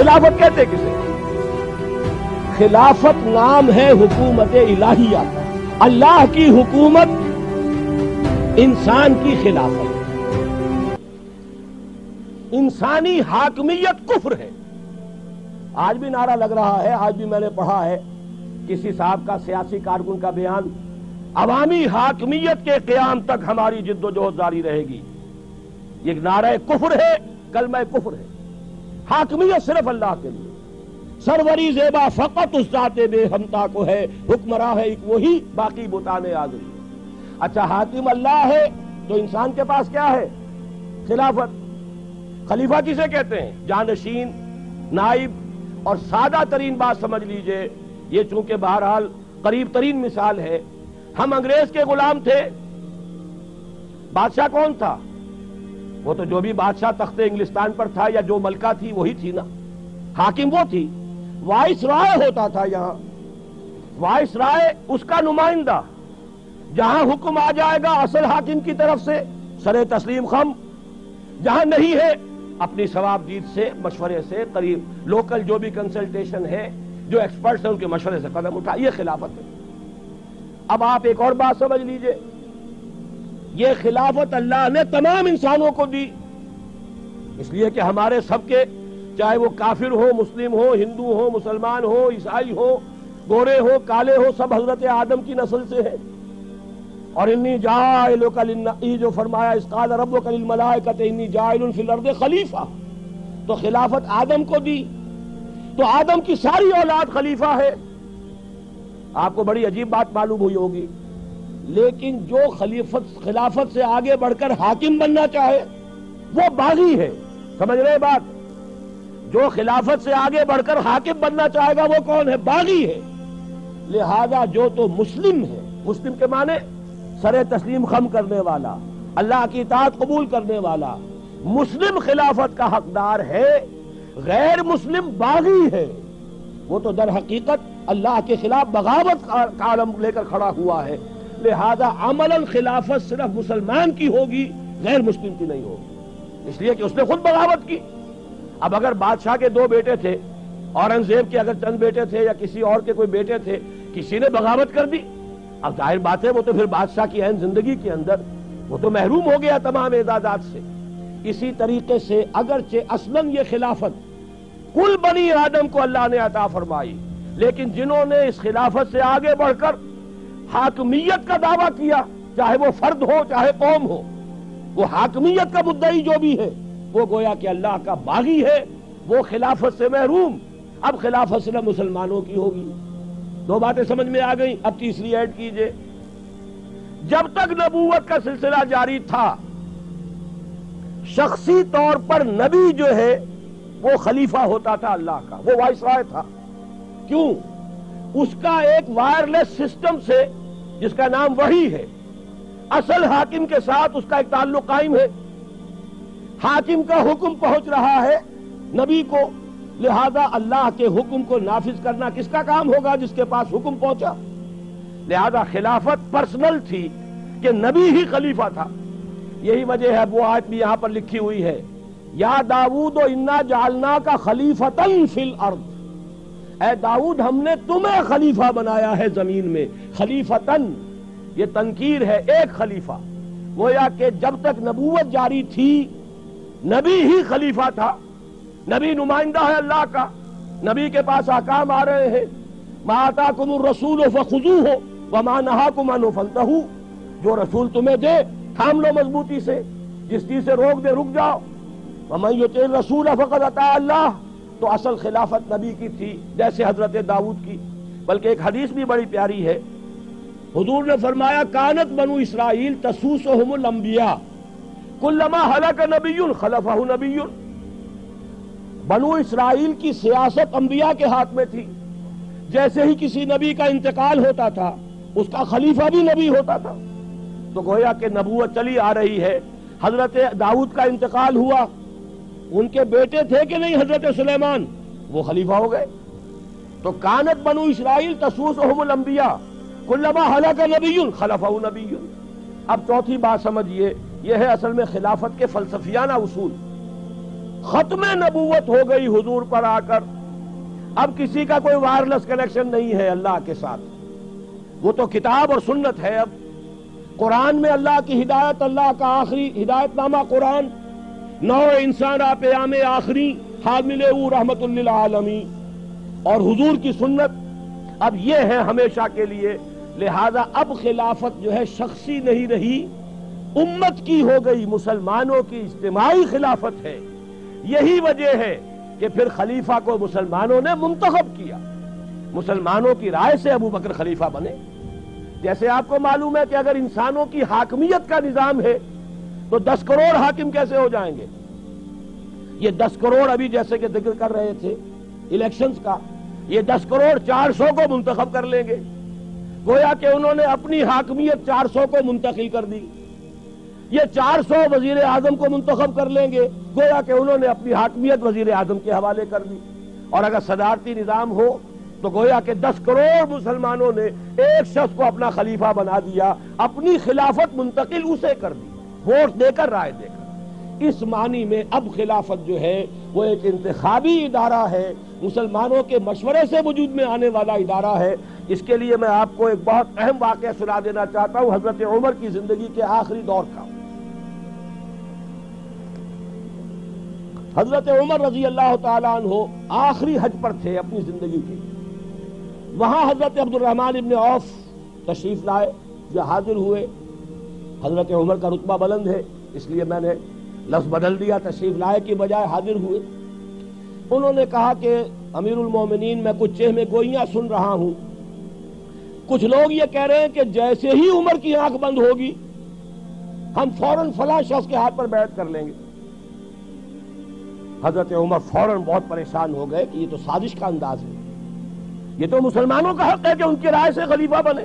خلافت کہتے کسے؟ خلافت نام ہے حکومت الہیہ کا، اللہ کی حکومت انسان کی خلافت، انسانی حاکمیت کفر ہے۔ آج بھی نعرہ لگ رہا ہے، آج بھی میں نے پڑھا ہے کسی صاحب کا، سیاسی کارکن کا بیان، عوامی حاکمیت کے قیام تک ہماری جد و جہد جاری رہے گی۔ یہ نعرہ کفر ہے، کلمہ کفر ہے۔ حاکمیت صرف اللہ کے لیے، سروری زیبا فقط اس ذات بے ہمتا کو ہے، حکمراں ہے ایک وہی، باقی بتانے آگئی۔ اچھا حاکم اللہ ہے تو انسان کے پاس کیا ہے؟ خلافت۔ خلیفہ کسے کہتے ہیں؟ جانشین، نائب، اور سادہ ترین بات سمجھ لیجئے، یہ چونکہ بہرحال قریب ترین مثال ہے، ہم انگریز کے غلام تھے، بادشاہ کون تھا؟ وہ تو جو بھی بادشاہ تخت انگلستان پر تھا یا جو ملکہ تھی وہی تھی نا، حاکم وہ تھی۔ وائس رائے ہوتا تھا یہاں، وائس رائے اس کا نمائندہ، جہاں حکم آ جائے گا اصل حاکم کی طرف سے سر تسلیم خم، جہاں نہیں ہے اپنی ثواب دید سے، مشورے سے، قریب لوکل جو بھی کنسلٹیشن ہے، جو ایکسپرٹس ہیں ان کے مشورے سے قدم اٹھا، یہ خلافت ہے۔ اب آپ ایک اور بات سمجھ لیجئے، یہ خلافت اللہ نے تمام انسانوں کو دی، اس لیے کہ ہمارے سب کے، چاہے وہ کافر ہو، مسلم ہو، ہندو ہو، مسلمان ہو، عیسائی ہو، گورے ہو، کالے ہو، سب حضرت آدم کی نسل سے ہیں۔ اور انی جاعلک یہ جو فرمایا اذ قال ربک للملائکۃ انی جاعل فی الارض خلیفہ، تو خلافت آدم کو دی، تو آدم کی ساری اولاد خلیفہ ہے۔ آپ کو بڑی عجیب بات معلوم ہوئی ہوگی، لیکن جو خلافت سے آگے بڑھ کر حاکم بننا چاہے وہ باغی ہے۔ سمجھ رہے بات؟ جو خلافت سے آگے بڑھ کر حاکم بننا چاہے گا وہ کون ہے؟ باغی ہے۔ لہذا جو تو مسلم ہے، مسلم کے معنی سر تسلیم خم کرنے والا، اللہ کی اطاعت قبول کرنے والا، مسلم خلافت کا حقدار ہے، غیر مسلم باغی ہے، وہ تو در حقیقت اللہ کے خلاف بغاوت کا علم لے کر کھڑا ہوا ہے۔ لہذا عملاً خلافت صرف مسلمان کی ہوگی، غیر مسلم کی نہیں ہوگی، اس لیے کہ اس نے خود بغاوت کی۔ اب اگر بادشاہ کے دو بیٹے تھے، اورنگزیب کے اگر چند بیٹے تھے یا کسی اور کے کوئی بیٹے تھے، کسی نے بغاوت کر دی، اب ظاہر بات ہے وہ تو پھر بادشاہ کی عین زندگی کے اندر وہ تو محروم ہو گیا تمام اعزازات سے۔ اسی طریقے سے اگرچہ اصلاً یہ خلافت کل بنی آدم کو اللہ نے عطا فرمائی، لیکن جنہوں نے اس خلافت سے آگے بڑھ کر حاکمیت کا دعویٰ کیا، چاہے وہ فرد ہو چاہے قوم ہو، وہ حاکمیت کا مدعی جو بھی ہے وہ گویا کہ اللہ کا باغی ہے، وہ خلافت سے محروم۔ اب خلافت صرف مسلمانوں کی ہوگی۔ دو باتیں سمجھ میں آ گئیں، اب تیسری ایڈ کیجئے۔ جب تک نبوت کا سلسلہ جاری تھا، شخصی طور پر نبی جو ہے وہ خلیفہ ہوتا تھا اللہ کا، وہ وائس رائے تھا۔ کیوں؟ اس کا ایک وائرلیس سسٹم سے جس کا نام وحی ہے، اصل حاکم کے ساتھ اس کا ایک تعلق قائم ہے، حاکم کا حکم پہنچ رہا ہے نبی کو، لہذا اللہ کے حکم کو نافذ کرنا کس کا کام ہوگا؟ جس کے پاس حکم پہنچا۔ لہذا خلافت پرسنل تھی کہ نبی ہی خلیفہ تھا۔ یہی وجہ ہے وہ آیت بھی یہاں پر لکھی ہوئی ہے، یا داؤد انا جعلناک خلیفۃ فی الارض، اے داؤد ہم نے تمہیں خلیفہ بنایا ہے زمین میں۔ خلیفتن یہ تنکیر ہے، ایک خلیفہ، گویا کہ جب تک نبوت جاری تھی نبی ہی خلیفہ تھا، نبی نمائندہ ہے اللہ کا، نبی کے پاس احکام آ رہے ہیں، ما آتاکم الرسول فخذوہ وما نہاکم عنہ فانتہوا، جو رسول تمہیں دے تھام لو مضبوطی سے، جس چیز سے روک دے رک جاؤ۔ ومن یطع الرسول فقد اطاع اللہ، تو اصل خلافت نبی کی تھی جیسے حضرت داؤد کی۔ بلکہ ایک حدیث بھی بڑی پیاری ہے، حضور نے فرمایا کانت بنو اسرائیل تسوسہم الانبیاء کلما ہلک نبی خلفہ نبی، بنو اسرائیل کی سیاست انبیاء کے ہاتھ میں تھی، جیسے ہی کسی نبی کا انتقال ہوتا تھا اس کا خلیفہ بھی نبی ہوتا تھا۔ تو گویا کہ نبوت چلی آ رہی ہے، حضرت داؤد کا انتقال ہوا، ان کے بیٹے تھے کہ نہیں حضرت سلیمان، وہ خلیفہ ہو گئے۔ تو کانت بنو اسرائیل تسوسہم الانبیاء کلما ہلک نبی خلفہ نبی۔ اب چوتھی بات سمجھیے، یہ ہے اصل میں خلافت کے فلسفیانہ اصول۔ ختم نبوت ہو گئی حضور پر آ کر. اب کسی کا کوئی وائرلیس کنیکشن نہیں ہے اللہ کے ساتھ, وہ تو کتاب اور سنت ہے. اب قرآن میں اللہ کی ہدایت, اللہ کا آخری ہدایت نامہ قرآن, نو انسان پیام آخری حامل او رحمت للعالمین, اور حضور کی سنت اب یہ ہے ہمیشہ کے لیے. لہذا اب خلافت جو ہے شخصی نہیں رہی, امت کی ہو گئی, مسلمانوں کی اجتماعی خلافت ہے. یہی وجہ ہے کہ پھر خلیفہ کو مسلمانوں نے منتخب کیا, مسلمانوں کی رائے سے ابو بکر خلیفہ بنے. جیسے آپ کو معلوم ہے کہ اگر انسانوں کی حاکمیت کا نظام ہے تو 10 کروڑ حاکم کیسے ہو جائیں گے؟ یہ 10 کروڑ ابھی جیسے کہ ذکر کر رہے تھے الیکشنز کا, یہ 10 کروڑ 400 کو منتخب کر لیں گے. گویا کہ انہوں نے اپنی حاکمیت 400 کو منتقل کر دی. یہ 400 وزیر اعظم کو منتخب کر لیں گے, گویا کہ انہوں نے اپنی حاکمیت وزیر اعظم کے حوالے کر دی. اور اگر صدارتی نظام ہو تو گویا کہ 10 کروڑ مسلمانوں نے ایک شخص کو اپنا خلیفہ بنا دیا, اپنی خلافت منتقل اسے کر دی, ووٹ دے کر, رائے دے کر. اس معنی میں اب خلافت جو ہے وہ ایک انتخابی ادارہ ہے, مسلمانوں کے مشورے سے وجود میں آنے والا ادارہ ہے. اس کے لیے میں آپ کو ایک بہت اہم واقعہ سنا دینا چاہتا ہوں حضرت عمر کی زندگی کے آخری دور کا. حضرت عمر رضی اللہ تعالیٰ عنہ آخری حج پر تھے اپنی زندگی کے. وہاں حضرت عبد الرحمن ابن عوف تشریف لائے, جو حاضر ہوئے. حضرت عمر کا رتبہ بلند ہے اس لیے میں نے لفظ بدل دیا, تشریف لائے کی بجائے حاضر ہوئے. انہوں نے کہا کہ امیر المومنین میں کچھ چہمے گوئیاں سن رہا ہوں, کچھ لوگ یہ کہہ رہے ہیں کہ جیسے ہی عمر کی آنکھ بند ہوگی ہم فوراً فلاں شخص کے ہاتھ پر بیعت کر لیں گے. حضرت عمر فوراً بہت پریشان ہو گئے کہ یہ تو سازش کا انداز ہے, یہ تو مسلمانوں کا حق ہے کہ ان کی رائے سے خلیفہ بنے,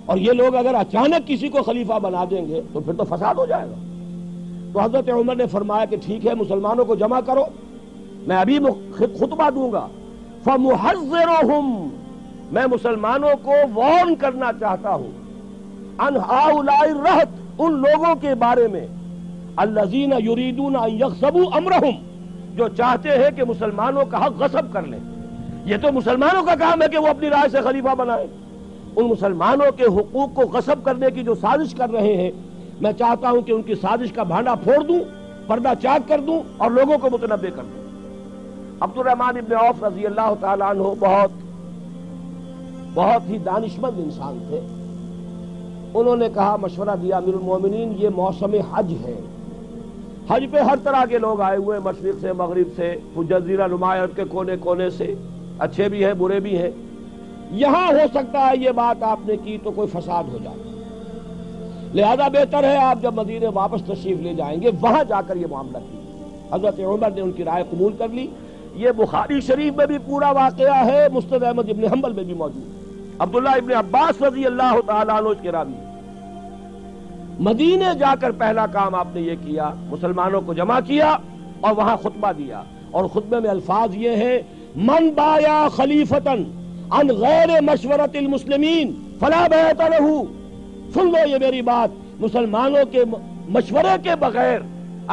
اور یہ لوگ اگر اچانک کسی کو خلیفہ بنا دیں گے تو پھر تو فساد ہو جائے گا. تو حضرت عمر نے فرمایا کہ ٹھیک ہے, مسلمانوں کو جمع کرو, میں ابھی خطبہ دوں گا. فَمُحَذِّرُهُمْ, میں مسلمانوں کو وارن کرنا چاہتا ہوں, ان ہؤلاء الرہط, ان لوگوں کے بارے میں, الذین یریدون ان یغصبوا امرہم, جو چاہتے ہیں کہ مسلمانوں کا حق غصب کر لیں. یہ تو مسلمانوں کا کام ہے کہ وہ اپنی رائے سے خلیفہ بنائیں. ان مسلمانوں کے حقوق کو غصب کرنے کی جو سازش کر رہے ہیں, میں چاہتا ہوں کہ ان کی سازش کا بھانڈا پھوڑ دوں, پردہ چاک کر دوں اور لوگوں کو متنبع کر دوں. عبد الرحمن ابن عوف رضی اللہ تعالیٰ عنہ بہت ہی دانشمند انسان تھے. انہوں نے کہا, مشورہ دیا, امیر المومنین یہ موسم حج ہے, حج پہ ہر طرح کے لوگ آئے ہوئے, مشرق سے, مغرب سے, جزیرہ نما عرب کے کونے کونے سے, اچھے بھی ہیں برے بھی ہیں. یہاں ہو سکتا ہے یہ بات آپ نے کی تو کوئی فساد ہو جائے, لہذا بہتر ہے آپ جب مدینے واپس تشریف لے جائیں گے وہاں جا کر یہ معاملہ کیجیے. حضرت عمر نے ان کی رائے قبول کر لی. یہ بخاری شریف میں بھی پورا واقعہ ہے, مسند احمد ابن حنبل میں بھی موجود ہے. عبداللہ ابن عباس رضی اللہ تعالیٰ عنہ اس کے راوی. مدینے جا کر پہلا کام آپ نے یہ کیا, مسلمانوں کو جمع کیا اور وہاں خطبہ دیا, اور خطبے میں الفاظ یہ ہیں, من بایا خلیفتن عن غیر مشورت المسلمین فلا بیعت لہ. سن لو یہ میری بات, مسلمانوں کے مشورے کے بغیر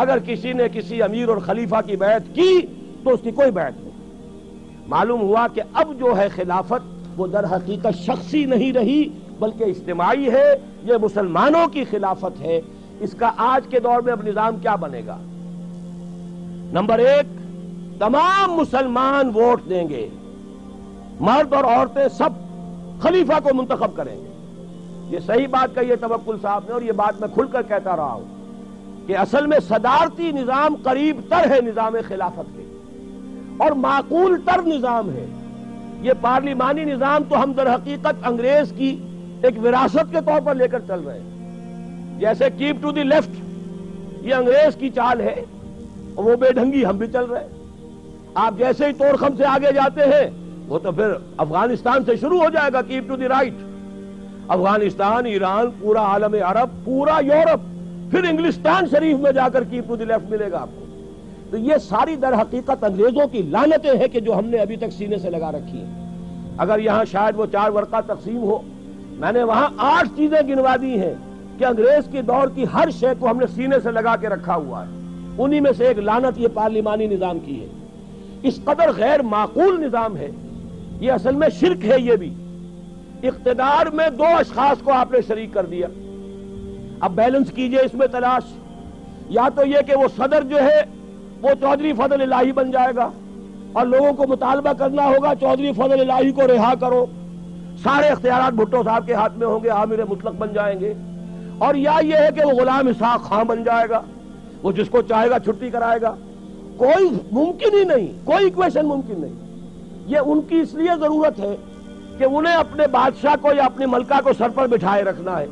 اگر کسی نے کسی امیر اور خلیفہ کی بیعت کی تو اس کی کوئی بیعت نہیں. معلوم ہوا کہ اب جو ہے خلافت وہ در حقیقت شخصی نہیں رہی بلکہ اجتماعی ہے, یہ مسلمانوں کی خلافت ہے. اس کا آج کے دور میں اب نظام کیا بنے گا؟ نمبر 1, تمام مسلمان ووٹ دیں گے, مرد اور عورتیں سب خلیفہ کو منتخب کریں گے. یہ صحیح بات کہی ہے توکل صاحب نے, اور یہ بات میں کھل کر کہتا رہا ہوں کہ اصل میں صدارتی نظام قریب تر ہے نظام خلافت کے, اور معقول تر نظام ہے. یہ پارلیمانی نظام تو ہم در حقیقت انگریز کی ایک وراثت کے طور پر لے کر چل رہے ہیں. جیسے کیپ ٹو دی لیفٹ یہ انگریز کی چال ہے, اور وہ بے ڈھنگی ہم بھی چل رہے ہیں. آپ جیسے ہی توڑ خم سے آگے جاتے ہیں وہ تو پھر افغانستان سے شروع ہو جائے گا keep to the right. Afghanistan, Iran, پورا عالم عرب, پورا یورپ, پھر انگلستان شریف میں جا کر کیپ ٹو دی لیفٹ ملے گا آپ کو. تو یہ ساری در حقیقت انگریزوں کی لعنتیں ہیں کہ جو ہم نے ابھی تک سینے سے لگا رکھی ہیں. اگر یہاں شاید وہ 4 ورقہ تقسیم ہو, میں نے وہاں 8 چیزیں گنوا دی ہیں کہ انگریز کے دور کی ہر شے کو ہم نے سینے سے لگا کے رکھا ہوا ہے. انہی میں سے ایک لعنت یہ پارلیمانی نظام کی ہے. اس قدر غیر معقول نظام ہے یہ، اصل میں شرک ہے. یہ بھی اقتدار میں دو اشخاص کو آپ نے شریک کر دیا. اب بیلنس کیجئے اس میں تلاش. یا تو یہ کہ وہ صدر جو ہے وہ چودھری فضل الہی بن جائے گا اور لوگوں کو مطالبہ کرنا ہوگا چودھری فضل الہی کو رہا کرو، سارے اختیارات بھٹو صاحب کے ہاتھ میں ہوں گے، عامر مطلق بن جائیں گے. اور یا یہ ہے کہ وہ غلام اسحاق خان بن جائے گا، وہ جس کو چاہے گا چھٹی کرائے گا. کوئی ممکن ہی نہیں، کوئی ایکویشن ممکن نہیں. یہ ان کی اس لیے ضرورت ہے کہ انہیں اپنے بادشاہ کو یا اپنی ملکہ کو سر پر بٹھائے رکھنا ہے.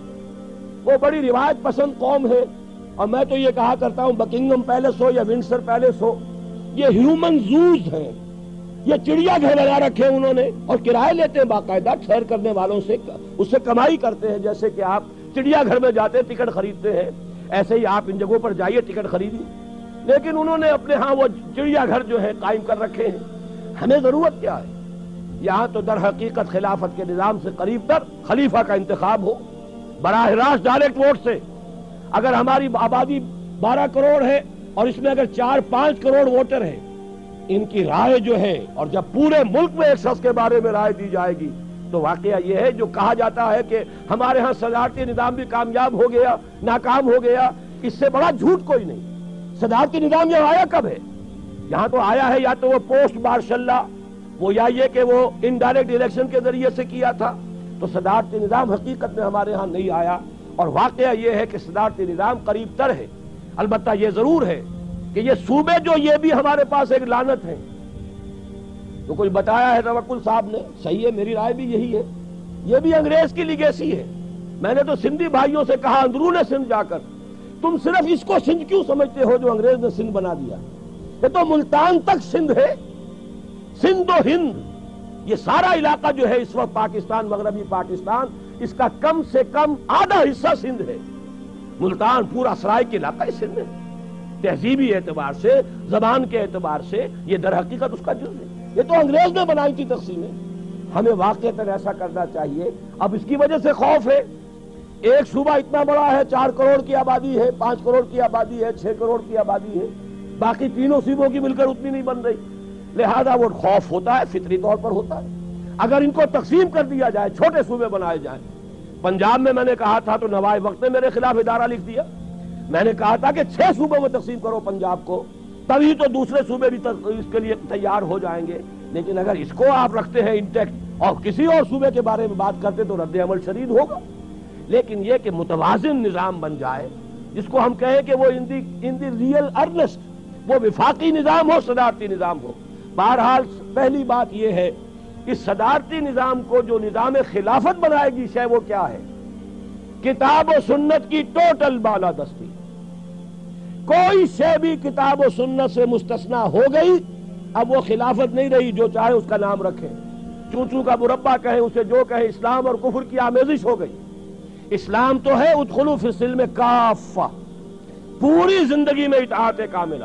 وہ بڑی روایت پسند قوم ہے، اور میں تو یہ کہا کرتا ہوں بکنگم پیلس ہو یا ونڈسر پیلس ہو، یہ ہیومن زوز ہیں. یہ چڑیا گھر بنا رکھے انہوں نے، اور کرایہ لیتے ہیں باقاعدہ سیر کرنے والوں سے، اس سے کمائی کرتے ہیں. جیسے کہ آپ چڑیا گھر میں جاتے ہیں ٹکٹ خریدتے ہیں، ایسے ہی آپ ان جگہوں پر جائیے ٹکٹ خریدیے. لیکن انہوں نے اپنے ہاں وہ چڑیا گھر جو ہے قائم کر رکھے ہیں. ہمیں ضرورت کیا ہے؟ یہاں تو در حقیقت خلافت کے نظام سے قریب تر خلیفہ کا انتخاب ہو براہ راست ڈائریکٹ ووٹ سے. اگر ہماری آبادی 12 کروڑ ہے اور اس میں اگر 4-5 کروڑ ووٹر ہیں، ان کی رائے جو ہے، اور جب پورے ملک میں ایک شخص کے بارے میں رائے دی جائے گی تو واقعہ یہ ہے جو کہا جاتا ہے کہ ہمارے ہاں صدارتی نظام بھی کامیاب ہو گیا، ناکام ہو گیا، اس سے بڑا جھوٹ کوئی نہیں. صدارتی نظام یہ آیا کب ہے؟ یہاں تو آیا ہے یا تو وہ پوسٹ مارشل لا، وہ یا یہ کہ وہ انڈائریکٹ الیکشن کے ذریعے سے کیا تھا. تو صدارتی نظام حقیقت میں ہمارے ہاں نہیں آیا. اور واقعہ یہ ہے کہ صدارتی نظام قریب تر ہے. البتہ یہ ضرور ہے کہ یہ صوبے جو یہ بھی ہمارے پاس ایک لعنت ہے. تو کوئی بتایا ہے توکل صاحب نے، صحیح ہے، میری رائے بھی یہی ہے. یہ بھی انگریز کی لیگیسی ہے. میں نے تو سندھی بھائیوں سے کہا اندرون سندھ جا کر، تم صرف اس کو سندھ کیوں سمجھتے ہو جو انگریز نے سندھ بنا دیا؟ یہ تو ملتان تک سندھ ہے. سندھ و ہند یہ سارا علاقہ جو ہے اس وقت پاکستان، مغربی پاکستان، اس کا کم سے کم آدھا حصہ سندھ ہے. ملتان پورا سرائے کے علاقہ سندھ ہے. تہذیبی اعتبار سے، زبان کے اعتبار سے یہ در حقیقت اس کا جز ہے. یہ تو انگریز نے بنائی تھی تقسیمیں. ہمیں واقعتاً ایسا کرنا چاہیے. اب اس کی وجہ سے خوف ہے. ایک صوبہ اتنا بڑا ہے، 4 کروڑ کی آبادی ہے، 5 کروڑ کی آبادی ہے، 6 کروڑ کی آبادی ہے، باقی تینوں صوبوں کی مل کر اتنی نہیں بن رہی. لہذا وہ خوف ہوتا ہے، فطری طور پر ہوتا ہے. اگر ان کو تقسیم کر دیا جائے، چھوٹے صوبے بنائے جائیں. پنجاب میں نے کہا تھا تو نوائے وقت نے میرے خلاف ادارہ لکھ دیا. میں نے کہا تھا کہ 6 صوبوں میں تقسیم کرو پنجاب کو، تبھی تو دوسرے صوبے بھی اس کے لیے تیار ہو جائیں گے. لیکن اگر اس کو آپ رکھتے ہیں انٹیکٹ اور کسی اور صوبے کے بارے میں بات کرتے تو رد عمل شدید ہوگا. لیکن یہ کہ متوازن نظام بن جائے، جس کو ہم کہیں کہ وہ ان دی ریئل ارنسٹ، وہ وفاقی نظام ہو، صدارتی نظام ہو. بہرحال پہلی بات یہ ہے، اس صدارتی نظام کو جو نظام خلافت بنائے گی شے وہ کیا ہے؟ کتاب و سنت کی ٹوٹل بالادستی. کوئی شے بھی کتاب و سنت سے مستثنا ہو گئی، اب وہ خلافت نہیں رہی. جو چاہے اس کا نام رکھیں، چونچو کا مربع کہیں، اسے جو کہیں. اسلام اور کفر کی آمیزش ہو گئی. اسلام تو ہے ادخلوا فی السلم کافہ، پوری زندگی میں اطاعت کاملہ.